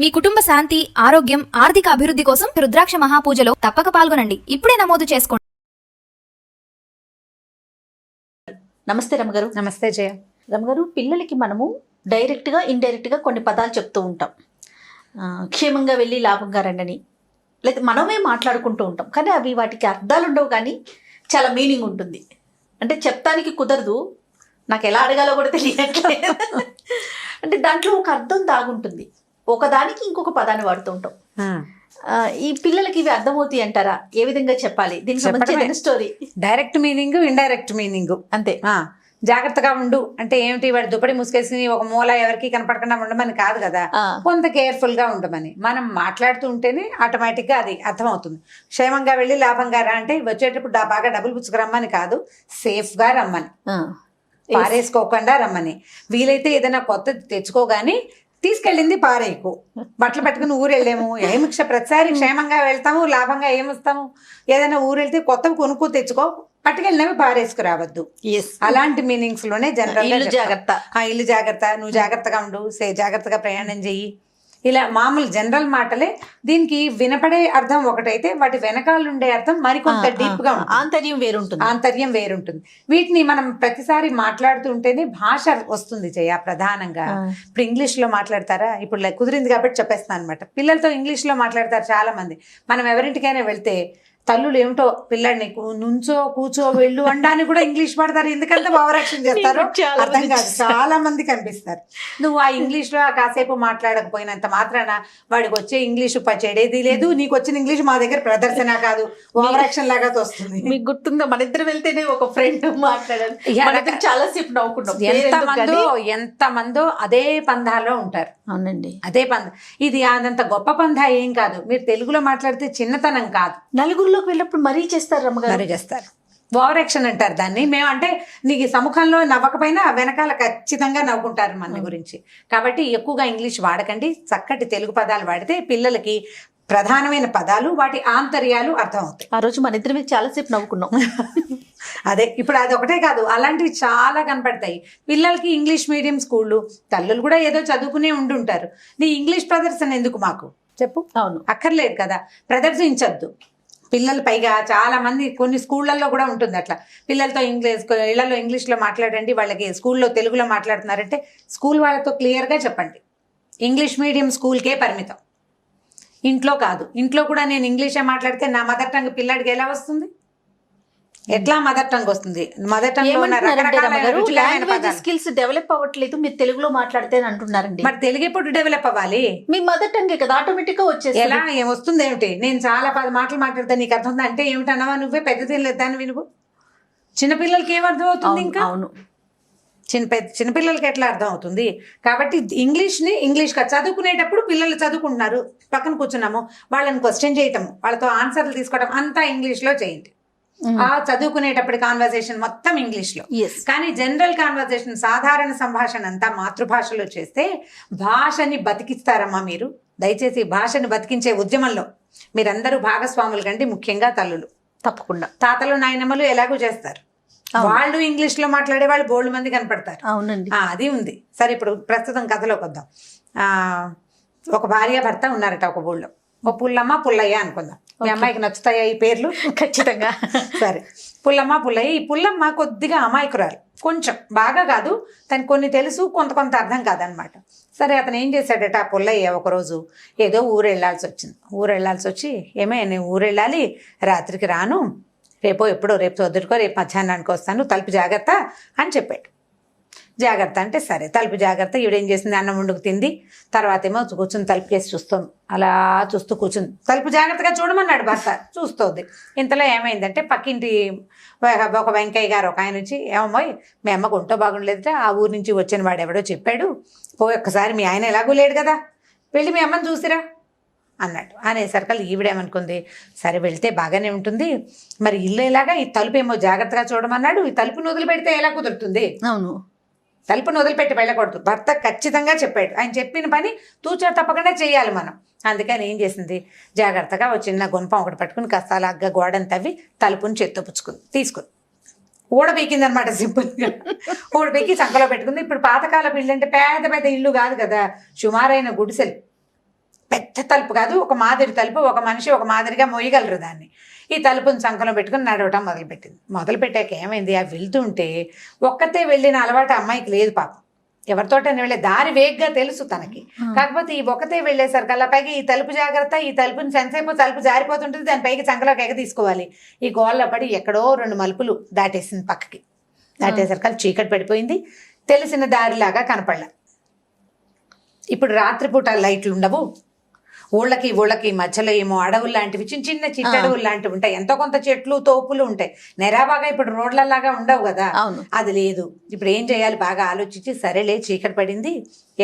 మీ కుటుంబ శాంతి, ఆరోగ్యం, ఆర్థిక అభివృద్ధి కోసం రుద్రాక్ష మహాపూజలో తప్పక పాల్గొనండి. ఇప్పుడే నమోదు చేసుకోండి. నమస్తే రమగారు. నమస్తే జయ. రమగారు, పిల్లలకి మనము డైరెక్ట్గా ఇండైరెక్ట్గా కొన్ని పదాలు చెప్తూ ఉంటాం. క్షేమంగా వెళ్ళి లాభంగా రండని, లేదా మనమే మాట్లాడుకుంటూ ఉంటాం. కానీ అవి వాటికి అర్థాలు ఉండవు, కానీ చాలా మీనింగ్ ఉంటుంది. అంటే చెప్తానికి కుదరదు, నాకు ఎలా అడగాలో కూడా తెలియట్లేదు. అంటే దాంట్లో ఒక అర్థం దాగుంటుంది, ఒకదానికి ఇంకొక పదాన్ని వాడుతూ ఉంటాం. ఈ పిల్లలకి ఇవి అర్థమవుతాయి అంటారా? ఏ విధంగా చెప్పాలి? దీనికి సంబంధించిన story. Direct meaning, indirect meaning అంతే. జాగ్రత్తగా ఉండు అంటే ఏమిటి? వాడు దుప్పటి ముసుకేసి ఒక మూల ఎవరికి కనపడకుండా ఉండమని కాదు కదా, కొంత కేర్ఫుల్ గా ఉండమని. మనం మాట్లాడుతూ ఉంటేనే ఆటోమేటిక్ గా అది అర్థమవుతుంది. క్షేమంగా వెళ్ళి లాభంగా రా అంటే వచ్చేటప్పుడు బాగా డబ్బులు పుచ్చుకురమ్మని కాదు, సేఫ్ గా రమ్మని, పారేసుకోకుండా రమ్మని. వీలైతే ఏదైనా కొత్తది తెచ్చుకోగాని తీసుకెళ్ళింది పారేయకు. బట్టలు పట్టుకుని ఊరు వెళ్ళాము, ఏమి ప్రతిసారి క్షేమంగా వెళ్తాము, లాభంగా ఏమొస్తాము? ఏదైనా ఊరు వెళ్తే కొత్తవి కొనుక్కు తెచ్చుకో, పట్టుకెళ్ళినవి పారేసుకు రావద్దు. అలాంటి మీనింగ్స్ లోనే జనరల్ ఇల్లు జాగ్రత్త, ఇల్లు జాగ్రత్త, నువ్వు జాగ్రత్తగా ఉండు, జాగ్రత్తగా ప్రయాణం చెయ్యి, ఇలా మామూలు జనరల్ మాటలే. దీనికి వినపడే అర్థం ఒకటైతే వాటి వెనకాల ఉండే అర్థం మరికొంత డీప్ గా ఉంటుంది, ఆంతర్యం వేరుంటుంది. వీటిని మనం ప్రతిసారి మాట్లాడుతూ ఉంటేనే భాష వస్తుంది జయ. ప్రధానంగా ఇప్పుడు ఇంగ్లీష్ లో మాట్లాడతారా? ఇప్పుడు కుదిరింది కాబట్టి చెప్పేస్తాను అనమాట. పిల్లలతో ఇంగ్లీష్ లో మాట్లాడతారు చాలా మంది. మనం ఎవరింటికైనా వెళ్తే తల్లులు ఏమిటో పిల్లడిని నుంచో కూర్చో వెళ్ళు అనడానికి కూడా ఇంగ్లీష్ పడతారు. ఎందుకంటే ఓవరాక్షన్ చేస్తారు, అర్థం కాదు. చాలా మంది కనిపిస్తారు. నువ్వు ఆ ఇంగ్లీష్ లో కాసేపు మాట్లాడకపోయినంత మాత్రాన వాడికి వచ్చే ఇంగ్లీషు చెడేది లేదు, నీకు వచ్చిన ఇంగ్లీష్ మా దగ్గర ప్రదర్శన కాదు, ఓవరాక్షన్ లాగా వస్తుంది. మీకు గుర్తుందా, మన ఇద్దరు వెళ్తేనే ఒక ఫ్రెండ్ మాట్లాడారు, చాలా సేపు నవ్వుకున్నాం. ఎంత మందో అదే పందాలో ఉంటారు. అవునండి, అదే పంద. ఇది అదంత గొప్ప పందా ఏం కాదు. మీరు తెలుగులో మాట్లాడితే చిన్నతనం కాదు. నలుగురిలోకి వెళ్ళినప్పుడు మరీ చేస్తారు రమ్మగారు, మరీ చేస్తారు. ఓవరాక్షన్ అంటారు దాన్ని. మేము అంటే నీకు సముఖంలో నవ్వకపోయినా వెనకాల ఖచ్చితంగా నవ్వుకుంటారు మన గురించి. కాబట్టి ఎక్కువగా ఇంగ్లీష్ వాడకండి, చక్కటి తెలుగు పదాలు వాడితే పిల్లలకి ప్రధానమైన పదాలు, వాటి ఆంతర్యాలు అర్థం అవుతాయి. ఆ రోజు మన ఇద్దరు చాలాసేపు నవ్వుకున్నాం. అదే, ఇప్పుడు అది ఒకటే కాదు, అలాంటివి చాలా కనపడతాయి. పిల్లలకి ఇంగ్లీష్ మీడియం స్కూళ్ళు, తల్లులు కూడా ఏదో చదువుకునే ఉండుంటారు. నీ ఇంగ్లీష్ ప్రదర్శన ఎందుకు మాకు చెప్పు? అవును, అక్కర్లేదు కదా, ప్రదర్శించద్దు. పిల్లలు పైగా చాలా మంది కొన్ని స్కూళ్ళల్లో కూడా ఉంటుంది అట్లా. పిల్లలతో ఇళ్లలో ఇంగ్లీష్లో మాట్లాడండి, వాళ్ళకి స్కూల్లో తెలుగులో మాట్లాడుతున్నారంటే స్కూల్ వాళ్ళతో క్లియర్గా చెప్పండి, ఇంగ్లీష్ మీడియం స్కూల్కే పరిమితం, ఇంట్లో కాదు. ఇంట్లో కూడా నేను ఇంగ్లీషే మాట్లాడితే నా మదర్ టంగ్ పిల్లాడికి ఎలా వస్తుంది? ఎట్లా మదర్ టంగ్ వస్తుంది? మదర్ టంగ్ స్కిల్స్ డెవలప్ అవ్వట్లేదు, మీరు తెలుగులో మాట్లాడితే అంటున్నారండి. మరి తెలుగు ఎప్పుడు డెవలప్ అవ్వాలి? మీ మదర్ టంగే కదా, ఆటోమేటిక్ గా వచ్చేసి. ఎలా ఏమొస్తుంది ఏమిటి? నేను చాలా 10 మాటలు మాట్లాడతా, నీకు అర్థం ఉందా అంటే ఏమిటన్నావా నువ్వే? పెద్ద తెలియదాన్ని వినువు. చిన్నపిల్లలకి ఏం అర్థం అవుతుంది? ఇంకా అవును, చిన్నపిల్లలకి ఎట్లా అర్థం అవుతుంది? కాబట్టి ఇంగ్లీష్గా చదువుకునేటప్పుడు పిల్లలు చదువుకుంటున్నారు, పక్కన కూర్చున్నాము, వాళ్ళని క్వశ్చన్ చేయటము, వాళ్ళతో ఆన్సర్లు తీసుకోవడం అంతా ఇంగ్లీష్లో చేయండి. ఆ చదువుకునేటప్పుడు కాన్వర్సేషన్ మొత్తం ఇంగ్లీష్లో. కానీ జనరల్ కాన్వర్సేషన్, సాధారణ సంభాషణ అంతా మాతృభాషలో చేస్తే భాషని బతికిస్తారమ్మా మీరు. దయచేసి భాషను బతికించే ఉద్యమంలో మీరందరూ భాగస్వాములు కండి, ముఖ్యంగా తల్లులు. తప్పకుండా. తాతలు నాయనమ్మలు ఎలాగో చేస్తారు, వాళ్ళు ఇంగ్లీష్ లో మాట్లాడే వాళ్ళు బోల్డ్ మంది కనపడతారు. అవునండి, అది ఉంది. సరే, ఇప్పుడు ప్రస్తుతం కథలోకి వద్దాం. ఒక భార్య భర్త ఉన్నారట ఒక ఊళ్ళో. ఓ పుల్లమ్మ పుల్లయ్య అనుకుందాం. మీ అమ్మాయికి నచ్చుతాయా ఈ పేర్లు? ఖచ్చితంగా. సరే, పుల్లమ్మ పుల్లయ్య. ఈ పుల్లమ్మ కొద్దిగా అమాయకురాలు, కొంచెం, బాగా కాదు, తనకు కొన్ని తెలుసు, కొంత అర్థం కాదనమాట. సరే, అతను ఏం చేశాడట ఆ పుల్లయ్య, ఒకరోజు ఏదో ఊరు వెళ్ళాల్సి వచ్చి ఏమే నేను ఊరు వెళ్ళాలి, రాత్రికి రాను, రేపు వద్దుకో, రేపు మధ్యాహ్నానికి వస్తాను, తలుపు జాగ్రత్త అని చెప్పాడు. జాగ్రత్త అంటే సరే, తలుపు జాగ్రత్త. ఈవిడేం చేసింది, అన్నం వండుకు తింది. తర్వాత ఏమో కూర్చుని తలుపు కేసి చూస్తాం, అలా చూస్తూ కూర్చుంది. తలుపు జాగ్రత్తగా చూడమన్నాడు భర్త, చూస్తుంది. ఇంతలో ఏమైందంటే పక్కింటి ఒక వెంకయ్య గారు ఒక ఆయన వచ్చి, ఏమమ్మోయ్ మీ అమ్మకు ఒంటో బాగుండలేదట, ఆ ఊరు నుంచి వచ్చిన వాడు ఎవడో చెప్పాడు, ఒక్కసారి మీ ఆయన ఎలాగూ లేడు కదా, వెళ్ళి మీ అమ్మని చూసిరా అన్నాడు. అనేసరికల్ ఈవిడేమనుకుంది, సరే వెళ్తే బాగానే ఉంటుంది, మరి ఇల్లు ఎలాగా, ఈ తలుపు ఏమో జాగ్రత్తగా చూడమన్నాడు, ఈ తలుపును వదిలిపెడితే ఎలా కుదురుతుంది? అవును, తలుపును వదిలిపెట్టి వెళ్ళకూడదు. భర్త ఖచ్చితంగా చెప్పాడు, ఆయన చెప్పిన పని తూచా తప్పకుండా చేయాలి మనం. అందుకని ఏం చేసింది, జాగ్రత్తగా ఒక చిన్న గుణపం ఒకటి పట్టుకుని కాస్త అలాగా గోడను తవ్వి తలుపుని చేత్తో తీసుకుంది. ఊడబీకింది అనమాట, సింపుల్గా ఊడబీకి చంకలో పెట్టుకుంది. ఇప్పుడు పాతకాలపు ఇల్లు అంటే పెద్ద పెద్ద ఇల్లు కాదు కదా, సుమారైన గుడిసెలు, పెద్ద తలుపు కాదు, ఒక మాదిరి తలుపు, ఒక మనిషి ఒక మాదిరిగా మోయగలరు దాన్ని. ఈ తలుపుని సంకలో పెట్టుకుని నడవటం మొదలుపెట్టాక ఏమైంది, ఆ వెళ్తుంటే ఒక్కతే వెళ్ళిన అలవాటు అమ్మాయికి లేదు పాపం. ఎవరితోటని వెళ్ళే దారి వేగ్గా తెలుసు తనకి. కాకపోతే ఈ ఒక్కతే వెళ్ళేసరికి పైకి ఈ తలుపు జాగ్రత్త, ఈ తలుపుని సెన్సేపు తలుపు జారిపోతుంటుంది, దాని పైకి చంకలోకి ఎగ తీసుకోవాలి. ఈ గోళ్ళ పడి ఎక్కడో 2 మలుపులు దాటేసింది పక్కకి. దాటేసరికి చీకటి పడిపోయింది, తెలిసిన దారిలాగా కనపడలే. ఇప్పుడు రాత్రిపూట లైట్లు ఉండవు, ఊళ్ళకి మధ్యలో ఏమో అడవులు లాంటివి, చిన్న చిట్టడవులు లాంటివి ఉంటాయి, ఎంతో కొంత చెట్లు తోపులు ఉంటాయి. నెరాబాగా ఇప్పుడు రోడ్లలాగా ఉండవు కదా, అది లేదు. ఇప్పుడు ఏం చేయాలి బాగా ఆలోచించి, సరేలే చీకటి పడింది,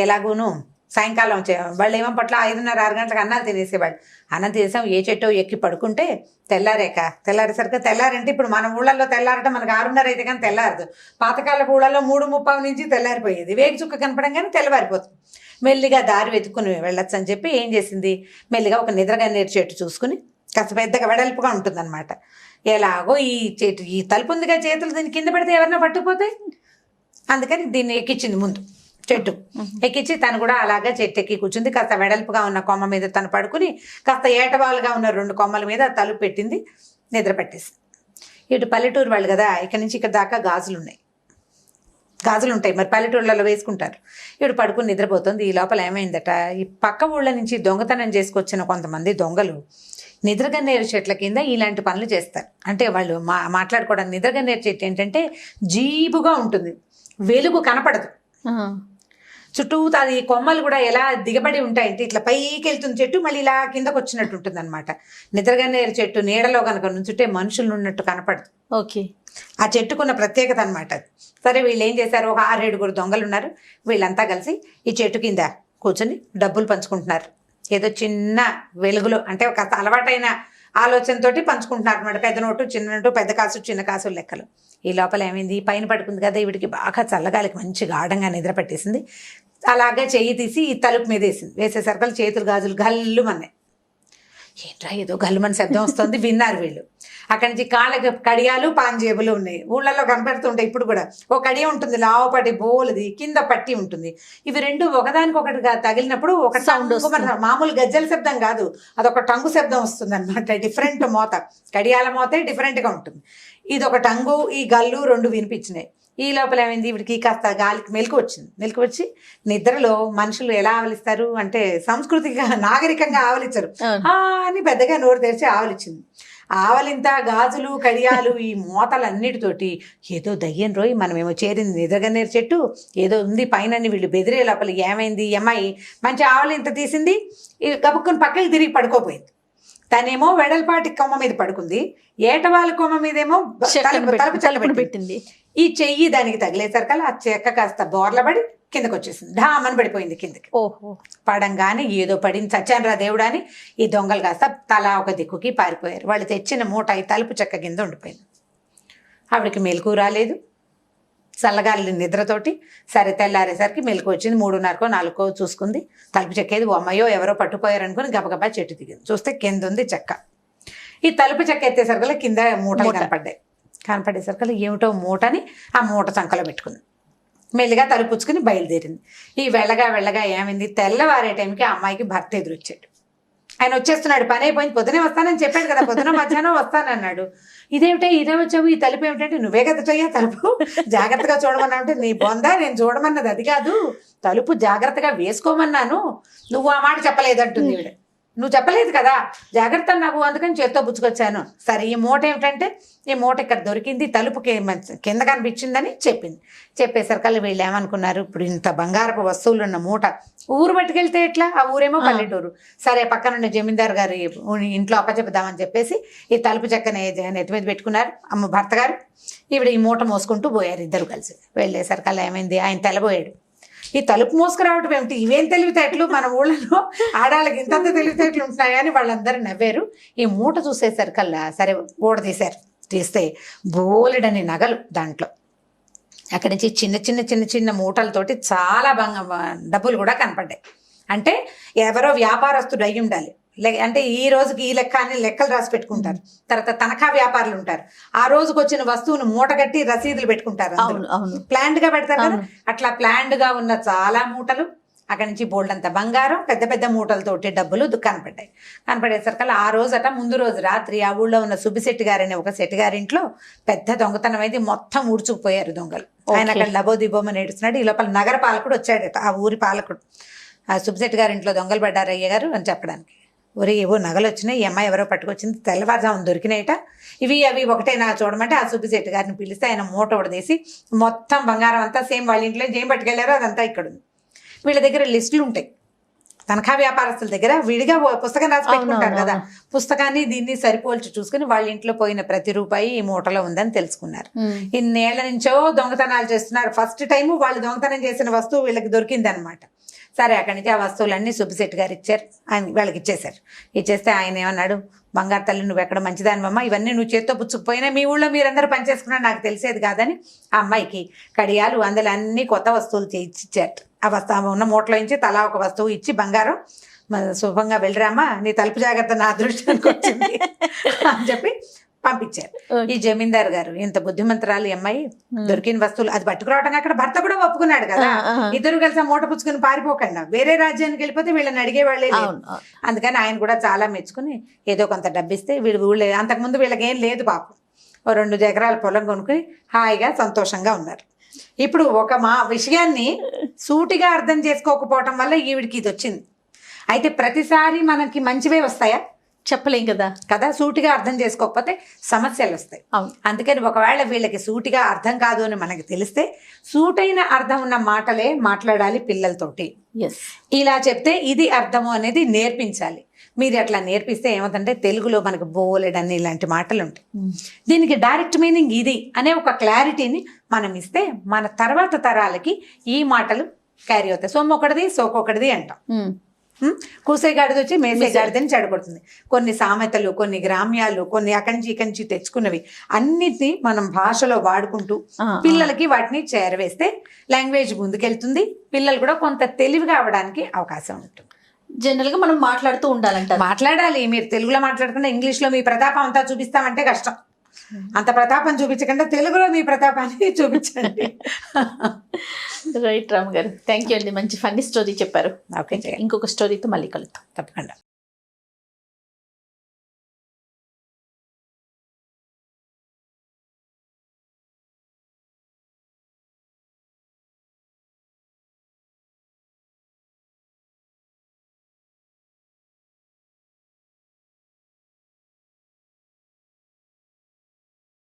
ఎలాగూను సాయంకాలం వాళ్ళు ఏమో పట్ల 5:30-6 గంటలకు అన్నాలు తినేసేవాళ్ళు. అన్నం తినేసాం, ఏ చెట్టో ఎక్కి పడుకుంటే తెల్లారేసరికి తెల్లారంటే ఇప్పుడు మన ఊళ్ళల్లో తెల్లారటం మనకు 6:30 అయితే కానీ తెల్లారదు. పాతకాలపు ఊళ్ళల్లో 3:30 నుంచి తెల్లారిపోయేది. వేగి చుక్క కనపడంగానే తెల్లవారిపోతుంది. మెల్లిగా దారి వెతుక్కుని వెళ్ళొచ్చు అని చెప్పి ఏం చేసింది, మెల్లిగా ఒక నిద్రగన్నేరు చెట్టు చూసుకుని, కాస్త పెద్దగా వెడల్పుగా ఉంటుందన్నమాట. ఎలాగో ఈ తలుపు ఉందిగా, చేతులు దీన్ని కింద పెడితే ఎవరన్నా పట్టుకుపోతాయి, అందుకని దీన్ని ఎక్కించింది ముందు చెట్టు. ఎక్కించి తను కూడా అలాగా చెట్టు ఎక్కి కూర్చుంది. కాస్త వెడల్పుగా ఉన్న కొమ్మ మీద తను పడుకుని, కాస్త ఏటవాలుగా ఉన్న 2 కొమ్మల మీద తలుపు పెట్టింది, నిద్ర పెట్టేసింది. ఇటు పల్లెటూరు వాళ్ళు కదా, ఇక్కడ నుంచి ఇక్కడ దాకా గాజులు ఉంటాయి, మరి పల్లెటూళ్ళలో వేసుకుంటారు. ఇప్పుడు పడుకుని నిద్రపోతుంది. ఈ లోపల ఏమైందట, ఈ పక్క ఊళ్ళ నుంచి దొంగతనం చేసుకొచ్చిన కొంతమంది దొంగలు నిద్రగన్నేరు చెట్ల కింద ఇలాంటి పనులు చేస్తారు. అంటే వాళ్ళు మాట్లాడుకోవడానికి, నిద్రగన్నేరు చెట్టు ఏంటంటే జీబుగా ఉంటుంది, వెలుగు కనపడదు, చుట్టూ అది కొమ్మలు కూడా ఎలా దిగబడి ఉంటాయంటే ఇట్లా పైకి వెళ్తున్న చెట్టు మళ్ళీ ఇలా కిందకు వచ్చినట్టు ఉంటుంది అనమాట. నిద్రగన్నేరు చెట్టు నీడలో కనుక నుంచుంటే మనుషులు ఉన్నట్టు కనపడదు. ఓకే, ఆ చెట్టుకున్న ప్రత్యేకత అనమాట అది. సరే వీళ్ళు ఏం చేశారు, ఒక 6-7 దొంగలు ఉన్నారు, వీళ్ళంతా కలిసి ఈ చెట్టు కింద కూర్చొని డబ్బులు పంచుకుంటున్నారు. ఏదో చిన్న వెలుగులో, అంటే ఒక అలవాటైన ఆలోచనతోటి పంచుకుంటున్నారు అనమాట. పెద్ద నోటు, చిన్న నోటు, పెద్ద కాసు, చిన్న కాసు లెక్కలు. ఈ లోపల ఏమైంది, పైన పడుకుంది కదా, వీడికి బాగా చల్లగాలికి మంచి గాఢంగా నిద్ర పట్టేసింది. అలాగే చెయ్యి తీసి ఈ తలుపు మీద వేసేసరికి చేతులు గాజులు గల్లుమన్నాయి. ఏంట్రా ఏదో గల్లుమని శబ్దం వస్తుంది, విన్నారు వీళ్ళు. అక్కడి నుంచి కాళ్ళకి కడియాలు, పాంజేబులు ఉన్నాయి, ఊళ్ళల్లో కనపడుతుంటాయి ఇప్పుడు కూడా. ఒక కడియ ఉంటుంది లావపాటి బోలుది, కింద పట్టి ఉంటుంది. ఇవి 2 ఒకదానికొకటిగా తగిలినప్పుడు ఒక సౌండ్ వస్తుంది, మామూలు గజ్జల శబ్దం కాదు, అదొక టంగు శబ్దం వస్తుంది అనమాట. డిఫరెంట్ మోత, కడియాల మోతే డిఫరెంట్గా ఉంటుంది. ఇది ఒక టంగు, ఈ గల్లు 2 వినిపించినాయి. ఈ లోపల ఏమైంది, వీడికి కాస్త గాలికి మెలకు వచ్చింది. మెలకు వచ్చి నిద్రలో మనుషులు ఎలా ఆవలిస్తారు అంటే సంస్కృతిగా నాగరికంగా ఆవలించరు, అని పెద్దగా నోరు తెరిచి ఆవలిచ్చింది. ఆవలింత, గాజులు, కడియాలు, ఈ మోతలన్నిటితోటి ఏదో దయ్యం రోయ్, మనమేమో చేరింది నిద్రగన్నేరు చెట్టు, ఏదో ఉంది పైన వీళ్ళు బెదిరే లోపల ఏమైంది, అమ్మాయి మంచి ఆవలింత తీసింది, గబుక్కుని పక్కకి తిరిగి పడుకోపోయింది. తనేమో వెడల్పాటి కొమ్మ మీద పడుకుంది, ఏటవాళ్ళ కొమ్మ మీదేమో తలుపు చల్లబడి పెట్టింది. ఈ చెయ్యి దానికి తగిలేసరికల్లా ఆ చెక్క కాస్త బోర్లబడి కిందకు వచ్చేసింది, ఢామని పడిపోయింది కిందకి. పడంగానే ఏదో పడింది, చచ్చాను రా దేవుడా అని ఈ దొంగలు కాస్త తలా ఒక దిక్కుకి పారిపోయారు. వాళ్ళు తెచ్చిన మూట ఈ తలుపు చెక్క కింద ఉండిపోయింది. ఆవిడకి మెలకు రాలేదు, చల్లగాలి నిద్రతోటి. సరే తెల్లారేసరికి మెలకు వచ్చింది, 3:30-4 చూసుకుంది, తలుపు చెక్కేది, అమ్మయ్యో ఎవరో పట్టుపోయారనుకుని గబగబా చెట్టు దిగింది. చూస్తే కింద ఉంది చెక్క. ఈ తలుపు చెక్క ఎత్తేసరికల్లా కింద మూటలు కనపడేసరికల్లా ఏమిటో మూటని ఆ మూట చంకలో పెట్టుకుంది. మెల్లిగా తలుపుచ్చుకుని బయలుదేరింది. ఈ వెళ్ళగా ఏమైంది, తెల్లవారే టైంకి ఆ అమ్మాయికి భర్త ఎదురొచ్చాడు. ఆయన వచ్చేస్తున్నాడు, పని అయిపోయింది, పొద్దునే వస్తానని చెప్పాడు కదా, పొద్దున మధ్యాహ్నం వస్తానన్నాడు. ఇదేమిటో ఇదే వచ్చావు, ఈ తలుపు ఏమిటంటే, నువ్వే కదా చెయ్యా తలుపు జాగ్రత్తగా చూడమన్నా అంటే, నీ బొందా నేను చూడమన్నది అది కాదు, తలుపు జాగ్రత్తగా వేసుకోమన్నాను, నువ్వు ఆ మాట చెప్పలేదంటుంది ఈవిడ. నువ్వు చెప్పలేదు కదా, జాగ్రత్త నాకు, అందుకని చేత్తో పుచ్చుకొచ్చాను. సరే ఈ మూట ఏమిటంటే, ఈ మూట ఇక్కడ దొరికింది, తలుపుకి కింద కనిపించిందని చెప్పింది. చెప్పేసరికల్లా వీళ్ళు ఏమనుకున్నారు, ఇప్పుడు ఇంత బంగారపు వస్తువులు ఉన్న మూట ఊరు పట్టుకెళ్తే ఎట్లా, ఆ ఊరేమో పల్లెటూరు. సరే పక్కనున్న జమీందారు గారి ఇంట్లో అప్పచెప్పుదామని చెప్పేసి ఈ తలుపు చెక్కని నెత్తి మీద పెట్టుకున్నారు భర్త గారు. ఈవిడ ఈ మూట మోసుకుంటూ పోయారు ఇద్దరు కలిసి. వెళ్ళేసరికల్లా ఏమైంది, ఆయన తెల్లబోయాడు. ఈ తలుపు మోసుకురావటం ఏమిటి, ఇవేం తెలివితేటలు, మన ఊళ్ళలో ఆడాళ్ళకి ఇంతంత తెలివితేటలు ఉంటున్నాయని వాళ్ళందరూ నవ్వారు. ఈ మూట చూసేసరికల్లా సరే ఊడ తీస్తే బోలెడని నగలు దాంట్లో. అక్కడి నుంచి చిన్న మూటలతోటి చాలా డబ్బులు కూడా కనపడ్డాయి. అంటే ఎవరో వ్యాపారస్తుడు అయి ఉండాలి, అంటే ఈ రోజుకి ఈ లెక్క అని లెక్కలు రాసి పెట్టుకుంటారు. తర్వాత తనఖా వ్యాపారులు ఉంటారు, ఆ రోజుకి వచ్చిన వస్తువును మూటగట్టి రసీదులు పెట్టుకుంటారు, ప్లాండ్ గా పెడతారు కదా. అట్లా ప్లాండ్ గా ఉన్న చాలా మూటలు, అక్కడి నుంచి బోల్డంత బంగారం, పెద్ద పెద్ద మూటలతోటి డబ్బులు కనపడేసరికల్లా ఆ రోజట ముందు రోజు రాత్రి ఆ ఊళ్ళో ఉన్న సుబ్బిశెట్టి గారని ఒక శెట్టి గారింట్లో పెద్ద దొంగతనం అయితే మొత్తం ఊడ్చుకుపోయారు దొంగలు. ఆయన అక్కడ లబోదిబోమని ఏడుస్తున్నాడు. ఈ లోపల నగర పాలకుడు వచ్చాడట, ఆ ఊరి పాలకుడు. ఆ సుబ్బిశెట్టి గారింట్లో దొంగలు పడ్డారు అయ్య గారు అని చెప్పడానికి. ఒరే ఏవో నగలు వచ్చినాయి, ఈ అమ్మాయి ఎవరో పట్టుకొచ్చింది, తెల్లవారుజామున దొరికినాయట, ఇవి అవి ఒకటేనా చూడమంటే ఆ సుబ్బిశెట్టి గారిని పిలిస్తే ఆయన మూట ఉడదీసి మొత్తం బంగారం అంతా సేమ్ వాళ్ళ ఇంట్లో ఏం పట్టుకెళ్ళారో అదంతా ఇక్కడ ఉంది. వీళ్ళ దగ్గర లిస్టులు ఉంటాయి, తనఖా వ్యాపారస్తుల దగ్గర విడిగా పుస్తకం రాసి పెట్టుకుంటారు కదా, పుస్తకాన్ని దీన్ని సరిపోల్చి చూసుకుని వాళ్ళ ఇంట్లో పోయిన ప్రతి రూపాయి ఈ మూటలో ఉందని తెలుసుకున్నారు. ఇన్నేళ్ల నుంచో దొంగతనాలు చేస్తున్నారు. ఫస్ట్ టైం వాళ్ళు దొంగతనం చేసిన వస్తువు వీళ్ళకి దొరికింది అనమాట. సరే అక్కడి నుంచి ఆ వస్తువులన్నీ సుబ్బిశెట్టి గారు ఇచ్చారు, ఆయన వాళ్ళకి ఇచ్చేశారు. ఇచ్చేస్తే ఆయన ఏమన్నాడు, బంగారు తల్లి నువ్వు ఎక్కడ మంచిదానివమ్మా, ఇవన్నీ నువ్వు చేత్తో పుచ్చుకుపోయినా మీ ఊళ్ళో మీరందరూ పనిచేసుకున్నా నాకు తెలిసేది కాదని ఆ అమ్మాయికి కడియాలు అందులో అన్ని కొత్త వస్తువులు ఇచ్చారు. ఆ వస్తువు ఉన్న మూటలో నుంచి తలా ఒక వస్తువు ఇచ్చి బంగారం శుభంగా వెళ్ళరామా, నీ తలుపు జాగ్రత్త నా అదృష్టానికి వచ్చింది అని చెప్పి పంపించారు. ఈ జమీందారు గారు ఇంత బుద్ధిమంతరాలు అమ్మాయి, దొరికిన వస్తువులు అది పట్టుకురావడం అక్కడ భర్త కూడా ఒప్పుకున్నాడు కదా, ఇద్దరు కలిసి మూట పుచ్చుకుని పారిపోకుండా వేరే రాజ్యానికి వెళ్ళిపోతే వీళ్ళని అడిగేవాళ్ళే లేదు. అందుకని ఆయన కూడా చాలా మెచ్చుకుని ఏదో కొంత డబ్బిస్తే వీళ్ళు ఊళ్ళో అంతకుముందు వీళ్ళకి ఏం లేదు పాపం, 2 ఎకరాల పొలం కొనుక్కుని హాయిగా సంతోషంగా ఉన్నారు. ఇప్పుడు ఒక విషయాన్ని సూటిగా అర్థం చేసుకోకపోవటం వల్ల ఈవిడికి ఇది వచ్చింది. అయితే ప్రతిసారి మనకి మంచివే వస్తాయా చెప్పలేం కదా. సూటిగా అర్థం చేసుకోకపోతే సమస్యలు వస్తాయి. అందుకని ఒకవేళ వీళ్ళకి సూటిగా అర్థం కాదు అని మనకి తెలిస్తే సూటైన అర్థం ఉన్న మాటలే మాట్లాడాలి పిల్లలతోటి. ఇలా చెప్తే ఇది అర్థము అనేది నేర్పించాలి. మీరు అట్లా నేర్పిస్తే ఏమవుతుందంటే తెలుగులో మనకు బోలెడని ఇలాంటి మాటలు ఉంటాయి. దీనికి డైరెక్ట్ మీనింగ్ ఇది అనే ఒక క్లారిటీని మనం ఇస్తే మన తర్వాత తరాలకి ఈ మాటలు క్యారీ అవుతాయి. సొమ్మొకటిది సోకొకటిది అంటాం. కూసేగాడిది వచ్చి మేసేగాడిదని చెడగొడుతుంది. కొన్ని సామెతలు, కొన్ని గ్రామ్యాలు, కొన్ని అక్కడి నుంచి ఇక్కడి నుంచి తెచ్చుకున్నవి అన్నిటినీ మనం భాషలో వాడుకుంటూ పిల్లలకి వాటిని చేరవేస్తే లాంగ్వేజ్ ముందుకెళ్తుంది. పిల్లలు కూడా కొంత తెలివిగా అవడానికి అవకాశం ఉంటుంది. జనరల్ గా మనం మాట్లాడుతూ మాట్లాడాలి. మీరు తెలుగులో మాట్లాడకుండా ఇంగ్లీష్ లో మీ ప్రతాపం అంతా చూపిస్తామంటే కష్టం. అంత ప్రతాపం చూపించకుండా తెలుగులో మీ ప్రతాపాన్ని చూపించండి. రైట్ రామ్ గారు, థ్యాంక్ యూ అండి, మంచి ఫన్నీ స్టోరీ చెప్పారు. ఓకే, ఇంకొక స్టోరీతో మళ్ళీ కలుద్దాం తప్పకుండా.